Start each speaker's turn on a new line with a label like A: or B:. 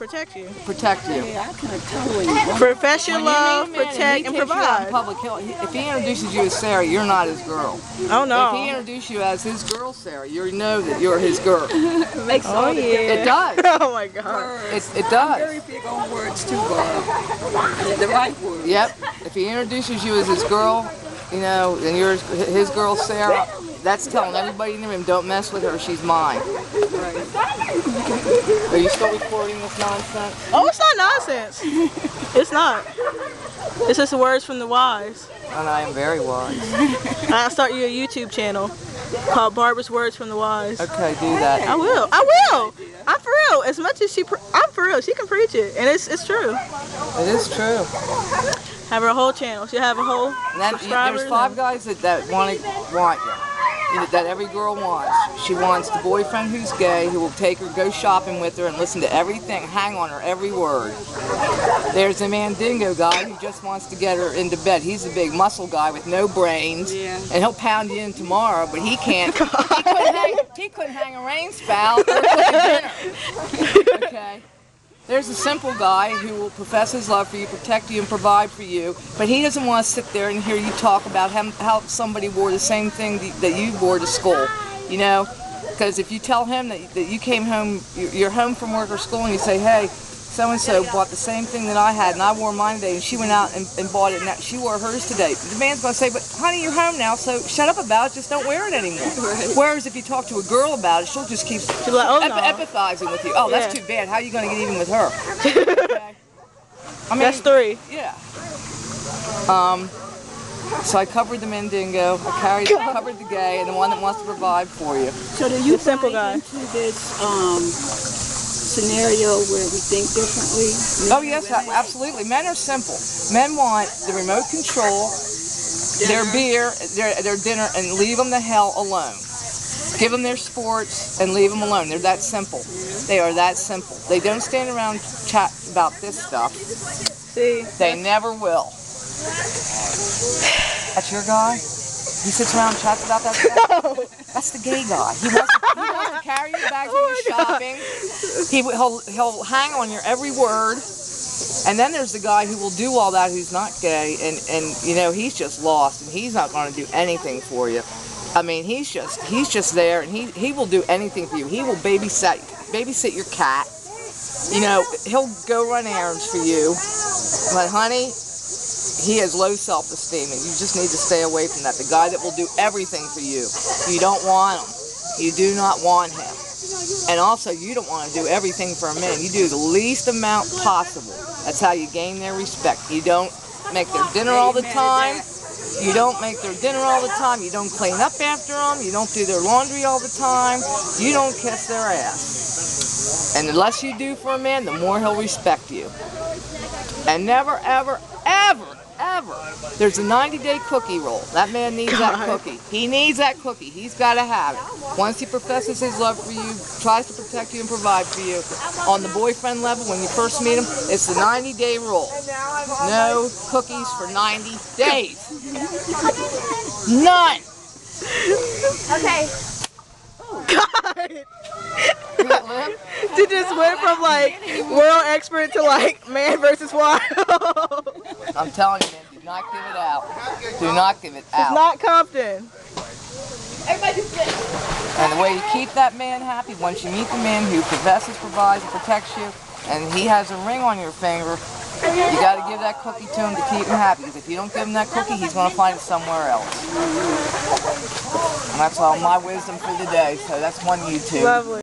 A: protect you.
B: Protect you.
C: Yeah, I can totally.
A: Profess your
B: When
A: love,
B: you meet a man
A: protect, and
B: he takes you out in
A: provide.
B: public, if he introduces you as Sarah, you're not his girl.
A: Oh
B: If he
A: no.
B: introduces you as his girl, Sarah, you know that you're his girl.
C: It makes
A: Oh
C: all the difference.
A: yeah.
B: It does.
A: Oh my God.
B: It
C: I'm
B: does.
C: very big on words too, Bob. The right words.
B: Yep. If he introduces you as his girl, you know, and you're his girl, Sarah, that's telling everybody in the room, don't mess with her, she's mine. Are you still recording this nonsense?
A: Oh, it's not nonsense. It's not. It's just words from the wise.
B: And I am very wise.
A: I'll start you a YouTube channel called Barbara's Words from the Wise.
B: Okay, do that.
A: I will. I will. I'm for real. As much as I'm for real. She can preach it, and it's true.
B: It is true.
A: Have her a whole channel. She'll have a whole
B: And then,
A: subscribers.
B: there's 5 guys that want you, that every girl wants. She wants the boyfriend who's gay, who will take her, go shopping with her, and listen to everything, hang on her every word. There's a Mandingo guy who just wants to get her into bed. He's a big muscle guy with no brains, and he'll pound you in tomorrow, but he can't. He couldn't hang a rain spout or cook a dinner. Okay. There's a simple guy who will profess his love for you, protect you, and provide for you, but he doesn't want to sit there and hear you talk about how somebody wore the same thing that you wore to school, you know? Because if you tell him that you came home, you're home from work or school, and you say, hey, so-and-so bought the same thing that I had, and I wore mine today, and she went out and bought it, and she wore hers today. The man's going to say, but honey, you're home now, so shut up about it, just don't wear it anymore. Whereas if you talk to a girl about it, she'll just keep
A: like, oh, no.
B: empathizing with you. Oh, that's too bad. How are you going to get even with her? Okay. I mean,
A: That's 3.
B: Yeah. So I covered the Mandingo, I covered the gay, and the one that wants to provide for you.
C: So do you
A: simple guy
C: into this scenario where we think differently?
B: Oh yes, absolutely. Men are simple. Men want the remote control, their beer, their dinner, and leave them the hell alone. Give them their sports and leave them alone. They're that simple. They are that simple. They don't stand around chat about this stuff.
A: See?
B: They never will. That's your guy? He sits around and chats about that stuff?
A: No.
B: That's the gay guy. He wants to carry your bags when you're shopping. He'll hang on your every word. And then there's the guy who will do all that who's not gay, and you know, he's just lost, and he's not going to do anything for you. I mean, he's just there, and he will do anything for you. He will babysit your cat. You know, he'll go run errands for you. But honey, he has low self-esteem, and you just need to stay away from that. The guy that will do everything for you. You don't want him. You do not want him. And also, you don't want to do everything for a man. You do the least amount possible. That's how you gain their respect. You don't make their dinner all the time. You don't make their dinner all the time. You don't clean up after them. You don't do their laundry all the time. You don't kiss their ass. And the less you do for a man, the more he'll respect you. And never, ever, ever, ever. There's a 90-day cookie roll. That man needs that cookie. He needs that cookie. He's got to have it. Once he professes his love for you, tries to protect you and provide for you, on the boyfriend level, when you first meet him, it's the 90-day rule. No cookies for 90 days. None.
A: Okay. God. You just went from like world expert to like man versus wild.
B: I'm telling you, man, do not give it out. Do not give it out.
A: It's not Compton.
B: And the way you keep that man happy, once you meet the man who professes, provides, and protects you, and he has a ring on your finger, you got to give that cookie to him to keep him happy. Because if you don't give him that cookie, he's going to find it somewhere else. And that's all my wisdom for the day. So that's one YouTube.
A: Lovely.